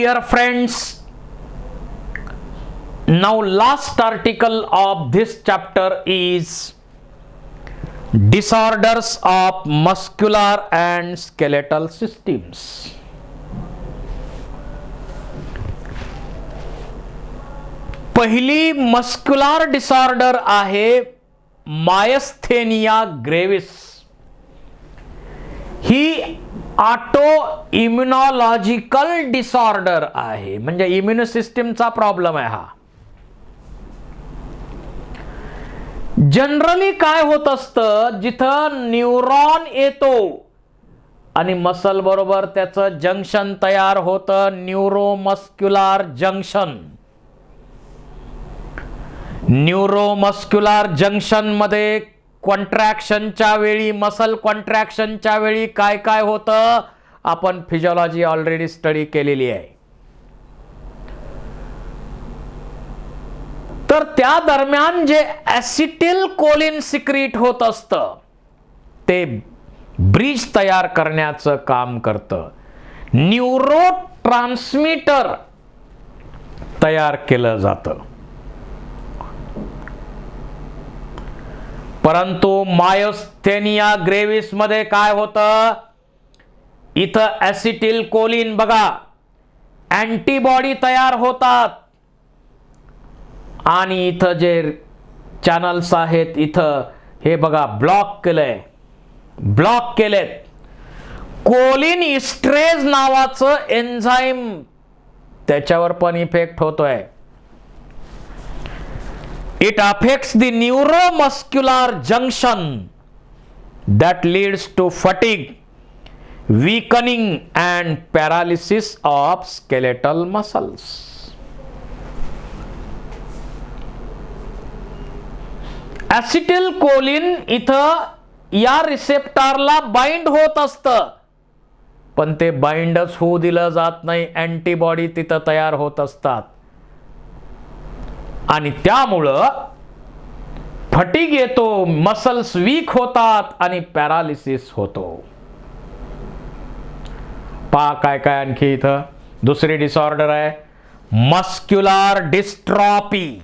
Dear friends, now last article of this chapter is disorders of muscular and skeletal systems. पहिली muscular disorder आहे myasthenia ग्रेव्हिस. ही auto immunological disorder आहे, म्हणजे immune सिस्टीमचा problem आहे हा. Generally काय होत असतं, जिथं न्यूरॉन येतो आणि मसल बरोबर त्याचं जंक्शन तयार होतं, न्यूरोमस्क्युलर जंक्शन. न्यूरोमस्क्युलर जंक्शन मध्ये कॉन्ट्रॅक्शनच्या वेळी, मसल कॉन्ट्रॅक्शनच्या वेळी काय काय होतं आपण फिजिओलॉजी ऑलरेडी स्टडी केलेली आहे. तर त्या दरम्यान जे ऍसिटिल कोलिन सिक्रीट होत असतं ते ब्रिज तयार करण्याचं काम करतं. न्यूरो ट्रान्समीटर तयार केलं जातं. परंतु मायोस्थेनिया ग्रेव्हिस मध्ये काय होतं, इथं ऍसिटिल कोलिन बघा अँटीबॉडी तयार होतात आणि इथं जे चॅनल्स आहेत इथं हे बघा ब्लॉक केलेत. कोलिन इस्ट्रेज नावाचं एन्झाईम त्याच्यावर पण इफेक्ट होतोय. It affects the neuromuscular junction that leads to fatigue, weakening and paralysis of skeletal muscles. ऍसिटिलकोलिन इथं या रिसेप्टरला बाइंड होत असतं, पण ते बाइंडच होऊ दिलं जात नाही. अँटीबॉडी तिथं तयार होत असतात आणि त्यामुळं फटीग येतो, मसल्स वीक होतात आणि पॅरालिसिस होतो. पहा काय काय आणखी इथं दुसरी डिसऑर्डर आहे muscular dystrophy.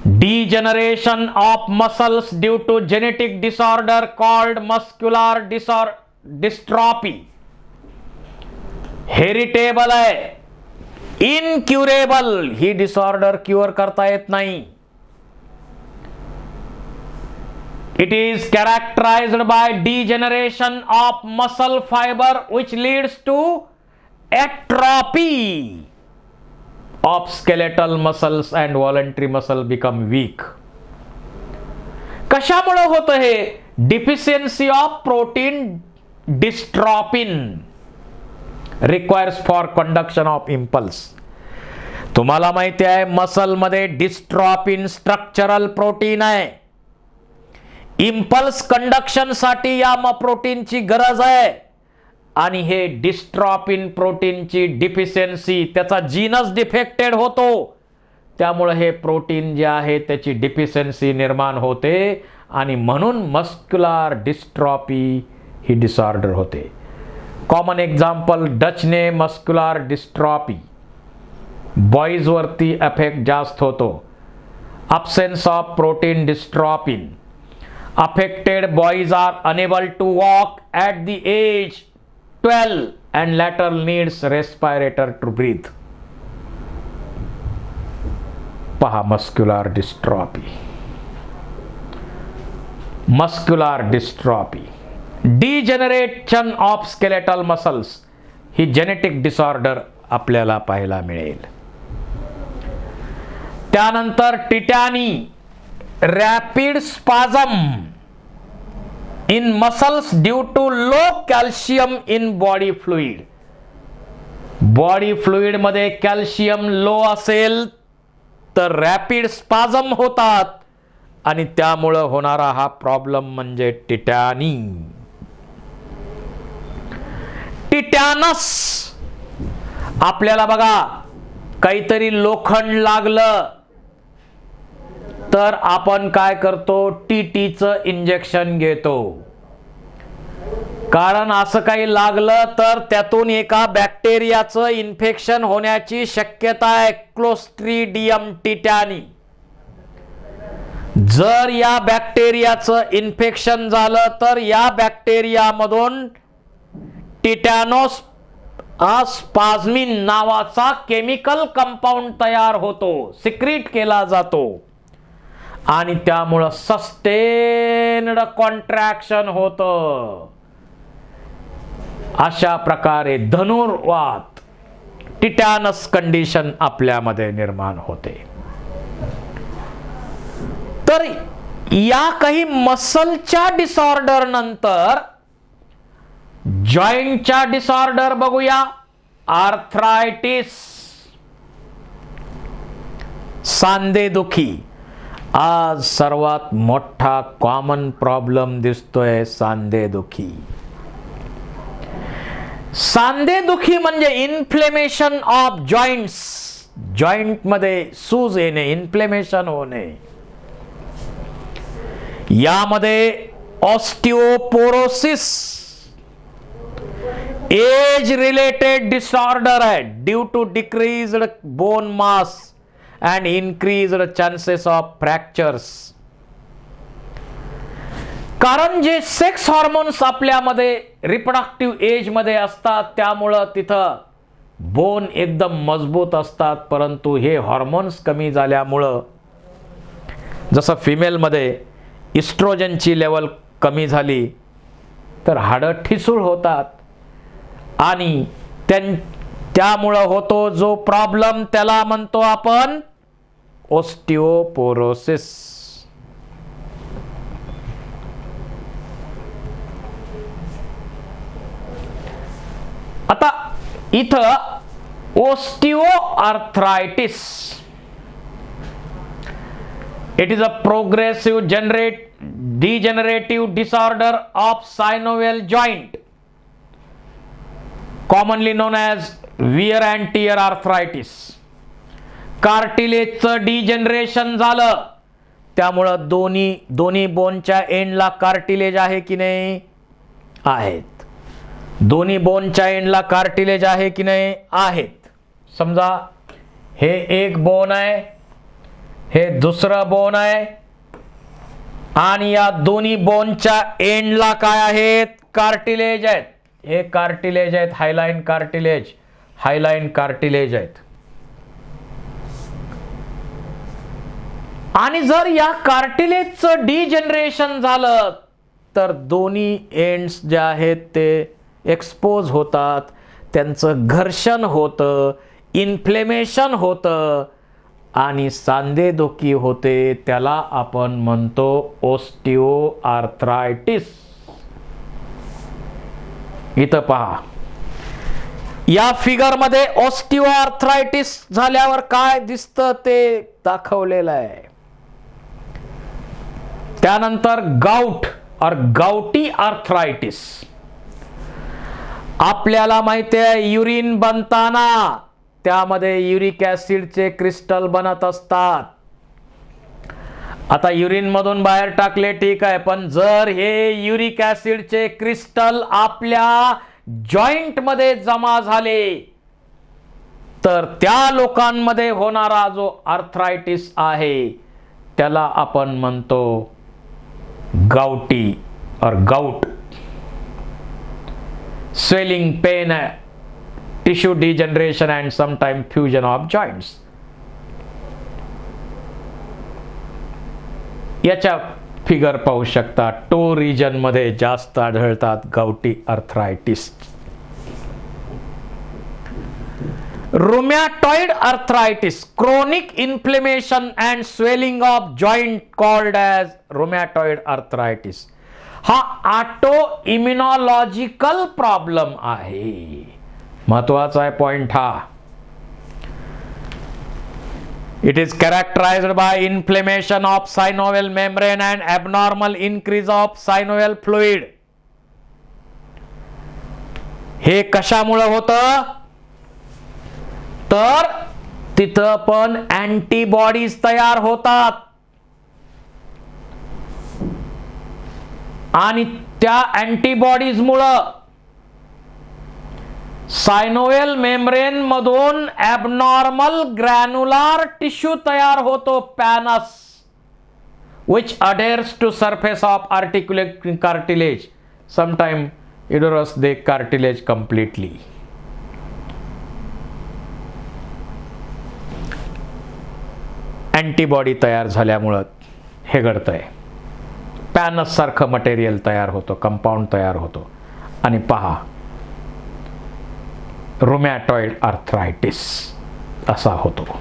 Degeneration of muscles due to genetic disorder called muscular dystrophy. Heritable आहे, इनक्युरेबल. ही डिसऑर्डर क्युअर करता येत नाही. It is characterised by degeneration of muscle fibre which leads to atrophy of skeletal muscles and voluntary muscle become weak. कशामुळे होतं हे? Deficiency of protein dystrophin requires for conduction of impulse. तुम्हाला माहिती आहे muscle मध्ये डिस्ट्रॉपिन स्ट्रक्चरल प्रोटीन आहे. Impulse conduction साठी या प्रोटीनची गरज आहे आणि हे डिस्ट्रॉपिन प्रोटीनची डिफिशियन्सी, त्याचा जीनस डिफेक्टेड होतो, त्यामुळे हे प्रोटीन जे आहे त्याची डिफिशियन्सी निर्माण होते आणि म्हणून मस्क्युलर डिस्ट्रॉफी ही डिसऑर्डर होते. Common example Duchenne muscular dystrophy. Boys वरती इफेक्ट जास्त होतो. Absence of protein dystrophin. Affected boys are unable to walk at the age 12 and later needs respirator to breathe. पहा muscular dystrophy. Muscular dystrophy, degeneration of skeletal muscles ही genetic disorder आपल्याला पाहायला मिळेल. त्यानंतर tetany, rapid spasm in muscles due to low calcium in body fluid. Body fluid मध्ये calcium low असेल तर rapid स्पाझम होतात आणि त्यामुळे होणारा हा प्रॉब्लेम म्हणजे टिटॅनी. टिटॅनस. आपल्याला बघा काहीतरी लोखंड लागलं तर आपण काय करतो, टीटीचं इंजेक्शन घेतो. कारण असं काही लागलं तर त्यातून एका बॅक्टेरियाचं इन्फेक्शन होण्याची शक्यता आहे, क्लोस्ट्रीडियम टिटॅनी. जर या बॅक्टेरियाचं इन्फेक्शन झालं तर या बॅक्टेरियामधून टिटॅनोस्पाझमिन नावाचा केमिकल कंपाऊंड तयार होतो, सिक्रीट केला जातो आणि त्यामुळं सस्टेन्ड कॉन्ट्रॅक्शन होतं. अशा प्रकारे धनुर्वात, टिटॅनस कंडिशन आपल्यामध्ये निर्माण होते. तर या काही मसलच्या डिसऑर्डर नंतर जॉइंटच्या डिसऑर्डर बघूया. आर्थरायटिस, सांधेदुखी. आज सर्वात मोठा कॉमन प्रॉब्लेम दिसतोय सांधेदुखी. सांधेदुखी म्हणजे इन्फ्लेमेशन ऑफ जॉइंट्स, जॉइंट मध्ये सूज येणे, इन्फ्लेमेशन होणे. यामध्ये ऑस्टिओपोरोसिस एज रिलेटेड डिसऑर्डर आहे, due to decreased bone mass and increased chances of fractures. कारण जे सेक्स हॉर्मोन्स आपल्यामध्ये रिप्रोडक्टिव्ह एज मध्ये असतात त्यामुळं तिथं बोन एकदम मजबूत असतात, परंतु हे हॉर्मोन्स कमी झाल्यामुळं जसं फिमेलमध्ये इस्ट्रोजनची लेवल कमी झाली तर हाडं ठिसूळ होतात आणि त्यामुळं होतो जो प्रॉब्लेम त्याला म्हणतो आपण ऑस्टिओपोरोसिस. आता इथं osteoarthritis, it is a progressive degenerative disorder of synovial joint, commonly known as wear and tear arthritis. कार्टिलेजचं डिजनरेशन झालं त्यामुळं दोन्ही बोनच्या एंडला कार्टिलेज आहे की नाही? आहेत. दोन्ही बोनच्या एंडला कार्टिलेज आहे की नाही? आहेत. समजा हे एक बोन आहे, हे दुसरं बोन आहे आणि या दोन्ही बोनच्या एंडला काय आहेत? कार्टिलेज आहेत. हे कार्टिलेज आहेत, हायलाइन कार्टिलेज, हायलाइन कार्टिलेज आहेत. आणि जर या कार्टिलेजचं डिजनरेशन झालं तर दोन्ही एंड्स जे आहेत ते एक्सपोज होतात, त्यांचं घर्षण होतं, इन्फ्लेमेशन होतं आणि सांधेदुखी होते. त्याला आपण म्हणतो ओस्टिओआर्थरायटिस. इथं पहा, या फिगर मध्ये ऑस्टिओआर्थरायटिस झाल्यावर काय दिसतं ते दाखवलेलं आहे. त्यानंतर गाउट और गाउटी आर्थरायटिस. आपल्याला माहिती आहे युरिन बनताना त्यामध्ये युरिक ऍसिडचे क्रिस्टल बनत असतात. आता युरिन मधून बाहेर टाकले ठीक आहे, पण जर हे युरिक ऍसिडचे क्रिस्टल आपल्या जॉइंट मध्ये जमा झाले तर त्या लोकांमध्ये होणारा जो आर्थरायटिस आहे त्याला आपण म्हणतो gouty or gout. Swelling, pain, tissue degeneration and sometime fusion of joints. याच्या फिगर पाहू शकता. टो रिजन मध्ये जास्त आढळतात gouty arthritis. Rheumatoid arthritis, chronic inflammation and swelling of joint called as rheumatoid arthritis. हा ऑटो इम्युनॉलॉजिकल प्रॉब्लेम आहे. महत्वाचा आहे पॉइंट हा. It is characterized by inflammation of synovial membrane and abnormal increase of synovial fluid. हे कशामुळे होतं? तर तिथं पण अँटीबॉडीज तयार होतात आणि त्या अँटीबॉडीजमुळं सायनोव्हेल मेम्ब्रेन मधून ॲबनॉर्मल ग्रॅन्युलर टिश्यू तयार होतो, पॅनस, which adheres to surface of articulate cartilage. Sometimes adheres the cartilage completely. Antibody तयार झाल्यामुळं हे घडतंय. पॅनस सारखं मटेरियल तयार होतं, कंपाऊंड तयार होतो. आणि पहा, रुमॅटॉइड आर्थरायटिस असा होतो.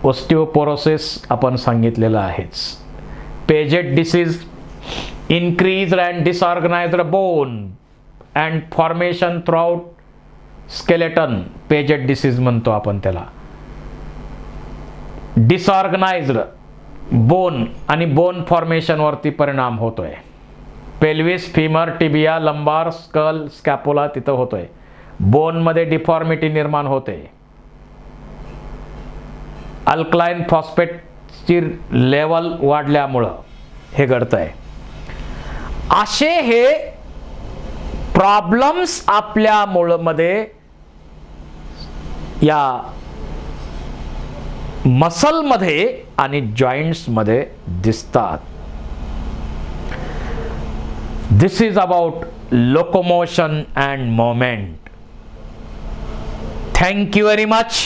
ऑस्टिओपोरोसिस आपण सांगितलेलं आहेच. Paget disease, increased and disorganised bone and formation throughout skeleton, Paget disease म्हणतो आपण त्याला. डिसऑर्गनाइज्ड बोन आणि बोन फॉर्मेशन वरती परिणाम होतोय. Pelvis, femur, tibia, lumbar, skull, scapula तिथं होतोय. बोन मध्ये डिफॉर्मिटी निर्माण होते. अल्कलाइन फॉस्फेटची लेवल वाढल्यामुळं हे घडतंय. असे हे प्रॉब्लेम्स आपल्या मुळमध्ये, या मसलमध्ये आणि जॉईंट्समध्ये दिसतात. This is about locomotion and moment. Thank you very much.